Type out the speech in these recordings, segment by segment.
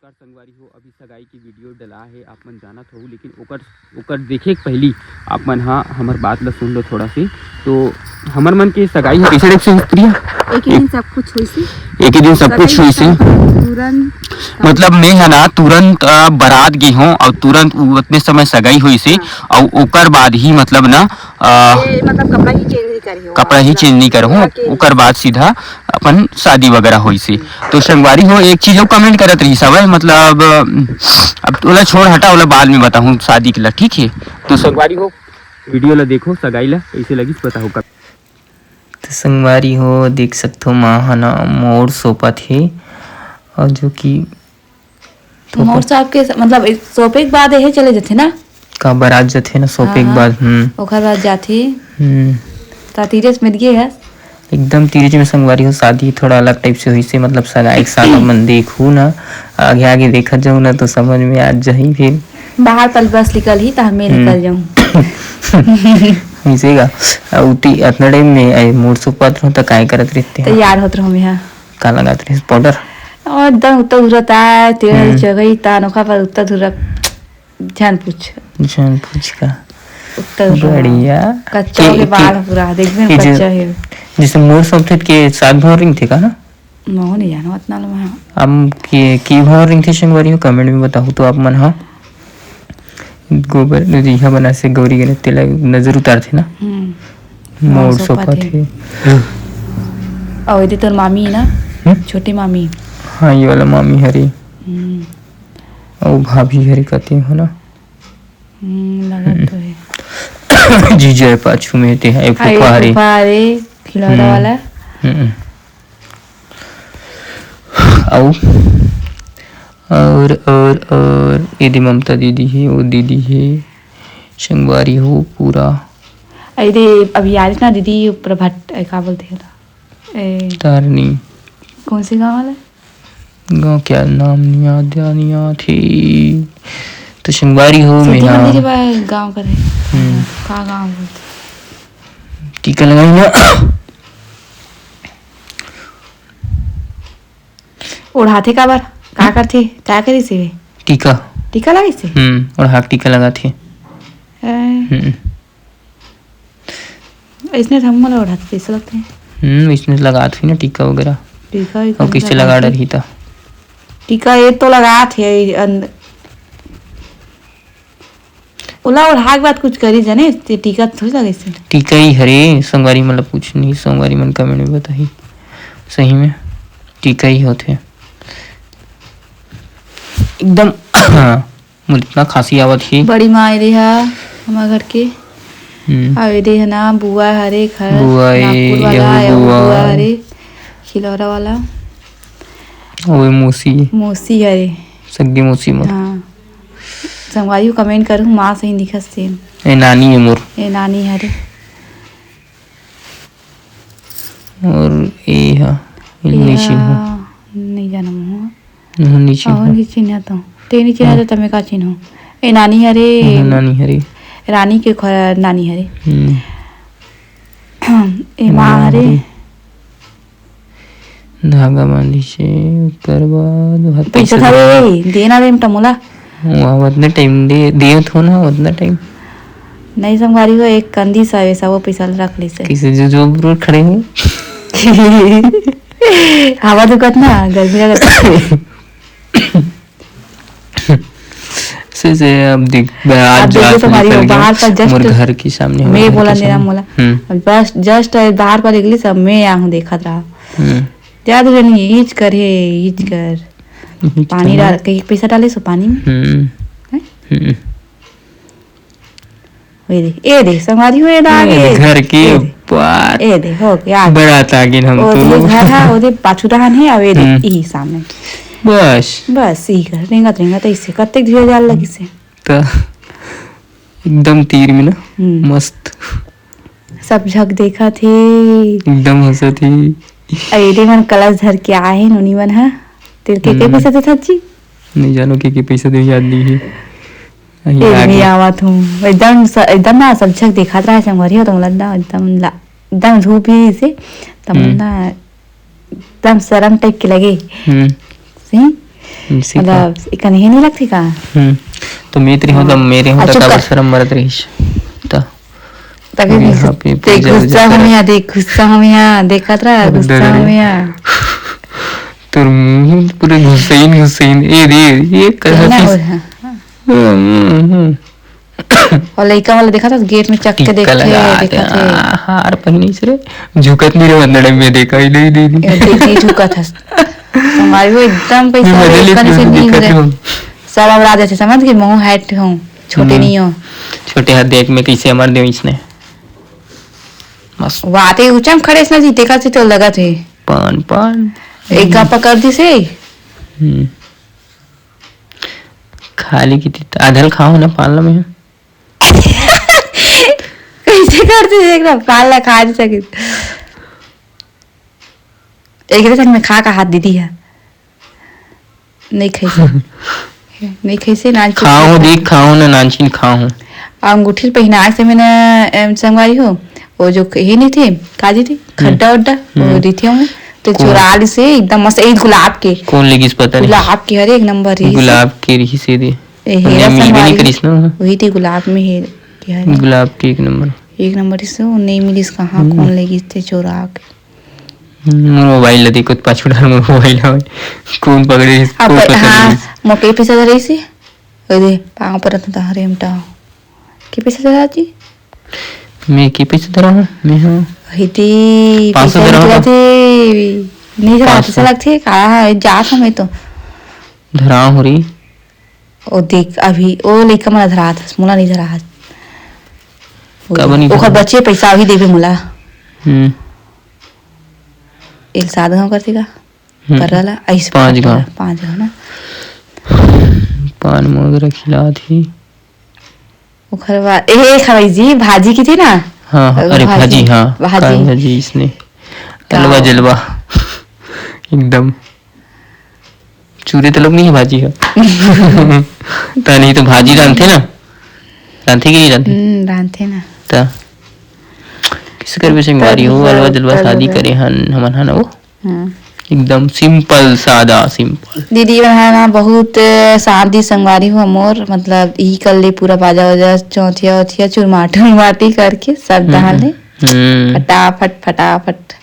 नमस्कार संगवारी हो, अभी सगाई की वीडियो डला है आप मन जानत हो, लेकिन ओकर देखे के पहली आप मन हाँ हमार बात ला सुन लो थोड़ा सी। तो हमर मन के सगाई है कैसे से प्रिया एक ही दिन सब कुछ हुई सी, एक ही दिन सब कुछ हुई सी। तुरंत मतलब मैं है ना तुरंत बारात गई हूँ और तुरंत उतने समय सगाई हुई से और ओकर बाद ही मतलब ना मतलब कपड़ा ही चेंज नहीं करूँ ओकर बाद सीधा अपन शादी वगैरह हुई से। तो संगवारी हो एक चीज वो कमेंट करत रही सब मतलब अब ओला छोड़ हटा ओला बाद में बताऊँ शादी के ला, ठीक है। तो संगवारी हो वीडियो ला देखो सगाई ला कैसे लगी बताओ कब। तो संगवारी हो देख सकते हो माँ है ना मोर सोपा थे और जो कि मोर साहब के मतलब सोपे के बाद यही चले जाते ना का बारात जाते ना सोपे के बाद ओकर बाद जाते तीरथ में दिए है एकदम तीरथ में संगवारी हो शादी थोड़ा अलग टाइप से हुई से मतलब सगा एक साथ मन देखू ना आगे आगे देखा जाऊँ ना तो समझ में आ जाही फिर बाहर पल बस निकल ही तो मैं निकल जाऊँ मिसेगा उठी इतना टाइम में मोर सोपा तो काय करत रहते तैयार होत रहो मैं का लगात रहे पाउडर और एकदम उत्तर धुरता है तेल जगह ता नोखा पर उत्तर धुरक जान पूछ का उत्तर बढ़िया कच्चा के बाल पूरा देखने में कच्चा है जैसे मोर सोपा के साथ भाव रिंग थे का ना मैं नहीं जानो इतना लो मैं हम की भाव रिंग थे संगवारी हो कमेंट में बताओ तो आप मन हाँ गोबर रिहा बना से गौरी गणेश तेला नजर उतारते ना मोर सोपा थे और ये तो मामी ना छोटी मामी हाँ ये वाला मामी हरी और भाभी हरी कहते हो ना लगा तो है जी जय पाछू में ते है फुफारे खिलौना वाला और यदि ममता दीदी है वो दीदी है संगवारी हो पूरा अरे अभी आ रही ना दीदी ऊपर भट्ट क्या बोलते हैं तारनी कौन से गांव वाला गांव क्या नाम नहीं याद थी तो संगवारी हो में गांव का का गांव बोलते टीका लगाई ना ओढ़ाते का बार का करते क्या करी से टीका टीका लगी से और हाथ टीका लगाते इसने हम मला ओढ़ाते ऐसा लगते हैं इसने लगा थी ना टीका वगैरह टीका और किससे लगा डर था टीका ये तो लगा थे ओला और हाक बात कुछ करी जाने टीका थोड़ी लगे से टीका ही हरे संगवारी मतलब कुछ नहीं संगवारी मन कमेंट में बताई सही में टीका ही होते एकदम मुझे इतना खांसी आवत ही बड़ी माँ रे हा हमारे घर के आवे दे है ना बुआ हरे घर नागपुर वाला बुआ हरे खिलौरा वाला ओए मौसी हरे सग्गी मौसी मोर हाँ संगवारी को कमेंट करूँ माँ सही दिखत सेम ए नानी है मोर ए नानी हरे और ए हा नहीं जाना मुँह नीचे ना तो ते नीचे ना तो तमे का चिन्ह ए नानी हरे रानी के नानी हरे ए माँ हरे धागा बांधी से ऊपर बाद पैसा था वे देना रे टमोला वहाँ उतना टाइम दे थो ना उतना टाइम नहीं संगवारी हो एक कंदी सा वैसा वो पैसा रख ली से किसी जो रोड खड़े हो हवा दुखत ना गर्मी लगत से अब देख बाहर पर जस्ट घर के सामने मैं बोला मेरा मोला बस जस्ट बाहर पर निकली सब मैं यहाँ देखा रहा याद नहीं ईच कर पानी डाल के पैसा डाले सो पानी में ए दे संगवारी हो घर के ए दे हो यार बारात आ गई हम तो घर है ओदे पाछू रहन है और ए यही सामने बस यही कर रेंगा ऐसे कत्ते धीरे जाल लगी से तो एकदम तीर में ना मस्त सब झक देखा थे एकदम हंसा थी अरे मन कलश धर के आए हैं नोनी मन है तेरे के पैसा दे जी नहीं जानो के पैसा दे याद नहीं है नहीं आवत हूँ एकदम ना सब झक देखा रहा है संगवारी हो तो लगता एकदम धूप ही से तब ना एकदम शर्म टाइप के लगे सही इसी का मतलब इका नहीं लगती का तो मेरे हो तो मेरे हो चुप तो कर। शर्म मरत रहीश तो तभी यहाँ पे देख पूजा गुस्सा वूजा हम करत। यहाँ देख गुस्सा हम यहाँ देखत रहा अरे गुस्सा दे हम दे। यहाँ तुर मुंह पूरे घुसैन ये रे ये कहना कैसा हो चीज रहा और लड़का वाला देखा था गेट में चक के टिक्का लगा देखा थे हार पहनी से रे झुकत नहीं रे बंदड़ में देखा ही नहीं दीदी देखी झुका था हमारी वो एकदम पैसा मैं मजे कहीं से नहीं हो लेती रहे हूँ सब अब रात जैसे समझ गए मुँह हैट हूँ छोटे नहीं हो छोटे हाथ देख में कैसे मर दे इसने मस्त वाते ऊंचा में खड़े ना जी देखा थे तो लगा थे पान पान एक का पकड़ दी से खाली की आधल खाओ ना पालना में कैसे करते थे एकदम पाला खा नहीं सके एक तक मैं खा का हाथ दीदी है नहीं खाई नहीं खाई से नाच खाओ देख खाओ ना नानचीन खाओ अंगूठी पहना से मैंने संगवारी हो वो जो ये नहीं थे काजी थी खड्डा वड्डा वो रिथियों में तो चुरा ली से एकदम मस्त एक गुलाब के कौन लेगी इस पता नहीं गुलाब के हर एक नंबर ही गुलाब के रही सीधे हेरा मिल भी नहीं संगवारी करीस ना वही थी गुलाब में है गुलाब के एक नंबर एक नंबर से वो नहीं मिली कहाँ कौन लेगी थे चुरा के मोबाइल ला देखो पाछू डाल मोबाइल है कौन पकड़े अब कौन पकड़ हाँ ली मोके पैसा दे रही सी अरे पाँव पर रखता था रेमटा के पैसा दे रहा जी मैं के पैसे दे रहा हूँ मैं हूँ हिती 500 पैसा दे रहा निकला हूँ थे नहीं जरा 500 पैसा लगते कहा जा समय तो धरा हो रही ओ देख अभी ओ लेकर मला धरा था मुला नहीं धरा कब नहीं ओखर धरा? बच्चे पैसा अभी देबे मुला हम्म एक सात गाँव करते का कर रहा ऐसे 5 गाँव। 5 गाँव ना पान वगैरह खिला थी ओखर बाद ए खवाई जी भाजी की थी ना हाँ अरे भाजी हाँ भाजी। काली भाजी इसने का- हलवा जलवा एकदम चूरे तो लोग नहीं है भाजी है तो नहीं तो भाजी जानते ना जानते कि नहीं जानते जानते ना ता किस कर वैसे बीमारी हो हलवा जलवा शादी करे हन हमन हन वो हाँ। एकदम सिंपल सादा सिंपल दीदी बनाना बहुत शादी संगवारी हो मोर मतलब यही कर ले पूरा बाजा वाजा चौथिया उथिया चुरमाटी उरमाटी करके सब डाल ले फटाफट फटाफट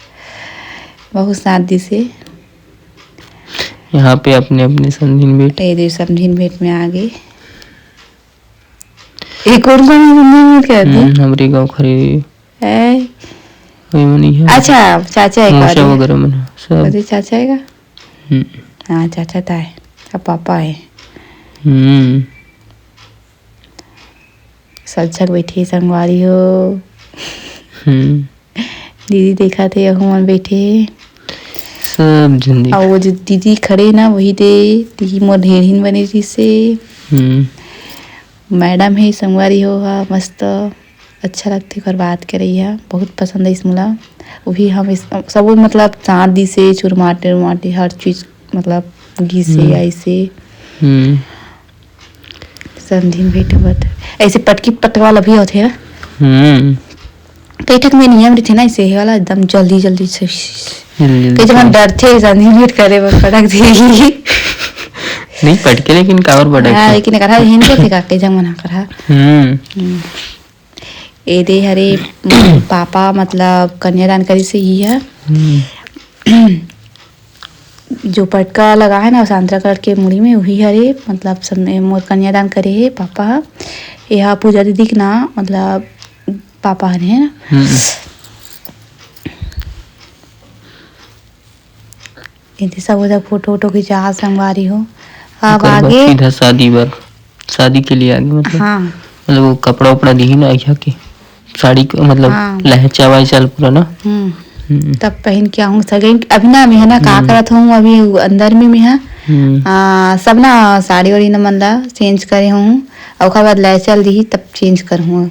बहुत शादी से यहाँ पे अपने अपने समझिन बेटे ये समझिन भेंट में आ गए एक और कौन कहते हमारे गांव खरी है वही मनी है अच्छा चाचा एक मोशा बार वगैरह में सब अरे चाचा है का हम्म, हाँ चाचा था है अब पापा है हम्म सब जग बैठी संगवारी हो हम्म दीदी देखा थे हम बैठे सब जिंदगी और वो जो दीदी खड़े ना वही दे दीदी मोर ढेरहीन बनी थी से मैडम है संगवारी हो हा मस्त अच्छा लगती कर बात कर रही है बहुत पसंद है इसमुला वो भी हम सब मतलब चांदी से चुरमाटे उरमाटे हर चीज मतलब घी से ऐसे हम्म समझिन भेंट हुआ ऐसे पटकी पटक वाला भी होते हैं हम्म कई ठक में नियम रहते ना ऐसे वाला एकदम जल्दी जल्दी से कई जगह डर थे समझिन भेंट करे वो पटक देगी नहीं पटके लेकिन कावर हाँ पटक लेकिन करा हिंद को थे का कई जगह मना करा ए दे हरे पापा मतलब कन्यादान करी से ही है जो पटका लगा है ना सांतरा कलर के मुड़ी में वही हरे मतलब सब मोर कन्यादान करे है पापा यहाँ पूजा दीदी के ना मतलब पापा हरे है ना इनके सब उधर फोटो वोटो खिंचा संगवारी हो अब आगे सीधा शादी के लिए आगे मतलब हाँ मतलब वो कपड़ा उपड़ा दी ना यहाँ के साड़ी को मतलब हाँ। लहचा वाई चल पूरा ना तब पहन के आऊँ सगे अभी ना मैं ना का करत हूँ अभी अंदर में मैं सब ना साड़ी वाड़ी न मनला चेंज करे हूँ और ओकर बाद ले चल दी तब चेंज कर हूँ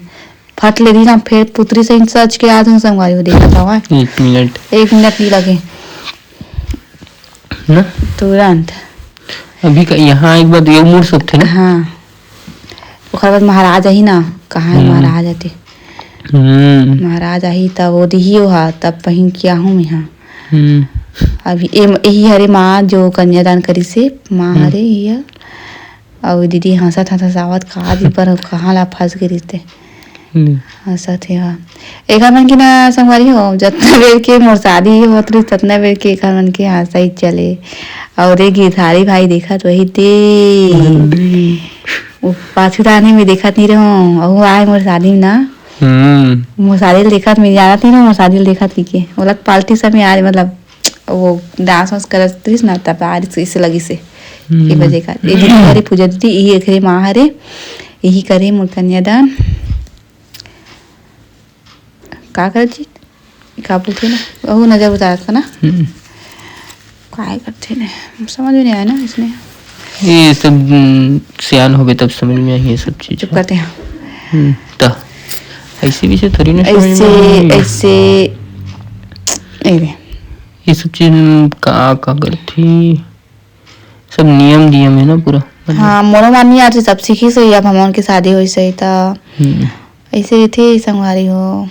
फट ले दी ना फिर पुतरी से सच के आज हूँ संगवारी को देखा था 1 मिनट 1 मिनट नहीं लगे ना तुरंत अभी का यहाँ एक बार ये मूड सब थे ना हाँ ओकर बाद महाराज ही ना कहाँ है महाराज आते महाराज आई तब वो दी हा तब पहन के आहूँ मैं यहाँ अभी यही हरे माँ जो कन्यादान करी से माँ हरे ये और दीदी हंसत हंसत आवत कहा दी पर कहाँ ला फंस गई थे हंसत है। हाँ एक मन की ना संगवारी हो जितना बेर के मोर शादी होत रही ततना बेर के एक मन के हंसा ही चले और एक गिरधारी भाई देखा तो वही दे वो पाछुदानी में देखत नहीं रहो और आए मोर शादी में ना मोर शादी देखत में जानत नहीं मोर शादी देखत थी के वो लग पार्टी सब में आ रही मतलब वो डांस वांस करत रही ना तब आ रही इसे लगी से ये बजे का ये दीदी हरे पूजा दीदी यही एक माँ हरे यही करे मोर कन्यादान का कर जी का बोलते ना वो नजर उतार था ना काय करते ने समझ में नहीं आया ना इसमें ये सब सियान हो गए तब समझ में आई ये सब चीज चुप करते हैं तो ऐसे भी से थोड़ी ना ऐसे ऐसे ये सब चीज का करती सब नियम है ना पूरा हाँ मोनो मानी यार से सब सीखी सही अब हमन की शादी हुई सही था ऐसे थे संगवारी हो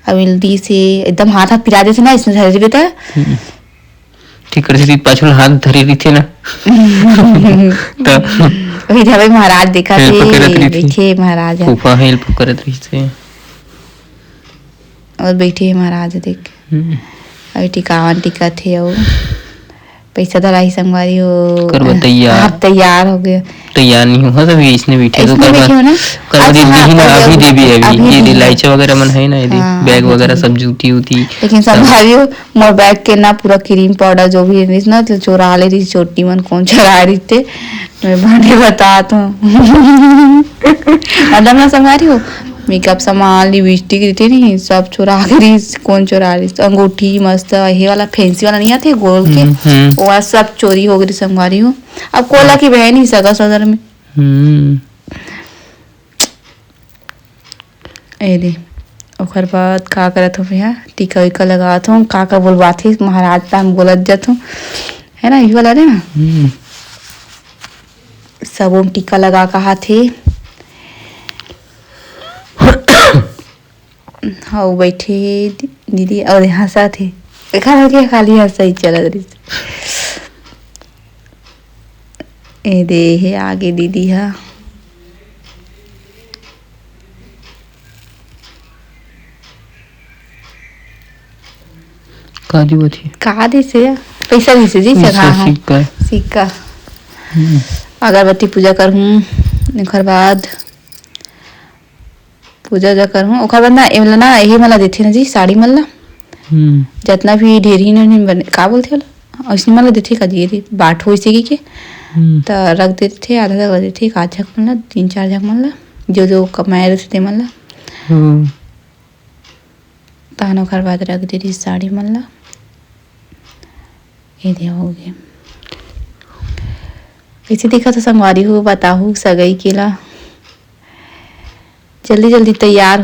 अविल्दी से एकदम हाथ हाथ पिरा देते ना इसमें धरे बेटा ठीक करती पाछल हाथ धरी रही थी ना तो वही भाई महाराज देखा थे देखे महाराज फूफा हेल्प करत रही थे और बैठे महाराज देख अभी टिकावन टिका थे और पैसा धराई संगवारी हो करवा तैयार आप तैयार हो गए तैयार नहीं हुआ सब इसने बैठे तो करवा दी ना अभी दे भी अभी ये इलायची वगैरह मन है ना ये बैग वगैरह सब जूती उती लेकिन संभाली हो मोर बैग के ना पूरा क्रीम पाउडर जो भी है ना तो चोरा ले रही छोटी मन कौन चुरा रही थे मैं बने बता तो अदम ना संभाली हो मेकअप सामान लिपस्टिक रहते नहीं सब चुरा रही कौन चुरा रही अंगूठी मस्त ये वाला फैंसी वाला नहीं आते गोल के वो सब चोरी हो गई संगवारी हो अब कोला की बहन ही सगा सदर में ए दे ओकर बाद का करत हो भैया टीका विका लगात हूँ का बोलबात ही महाराज तक बोलत जात हूँ है ना ये वाला रे ना सब टीका लगा कहा थे हाँ बैठे दीदी और हंसा थे के खाली हंसा ही चल रही ए दे है आगे दीदी है का दी बथी का दे से पैसा दे से जी सिक्का सिक्का अगरबत्ती पूजा कर हूँ घर बाद पूजा जा कर हूँ ओकर बाद ना एमला ना यही मला देथे ना जी साड़ी मल्ला जितना भी ढेरी ने बने का बोलथे होला ऐसे मला देथे का जी बाट होई से के तो रख देते थे आधा रख देते एक आध झक मल्ला 3-4 झक मल्ला जो जो कमाए रहे थे मल्ला तानो ओकर बाद रख देती साड़ी मल्ला ये दे हो गए ऐसे देखा तो संगवारी हो बताहू सगाई केला जल्दी जल्दी तैयार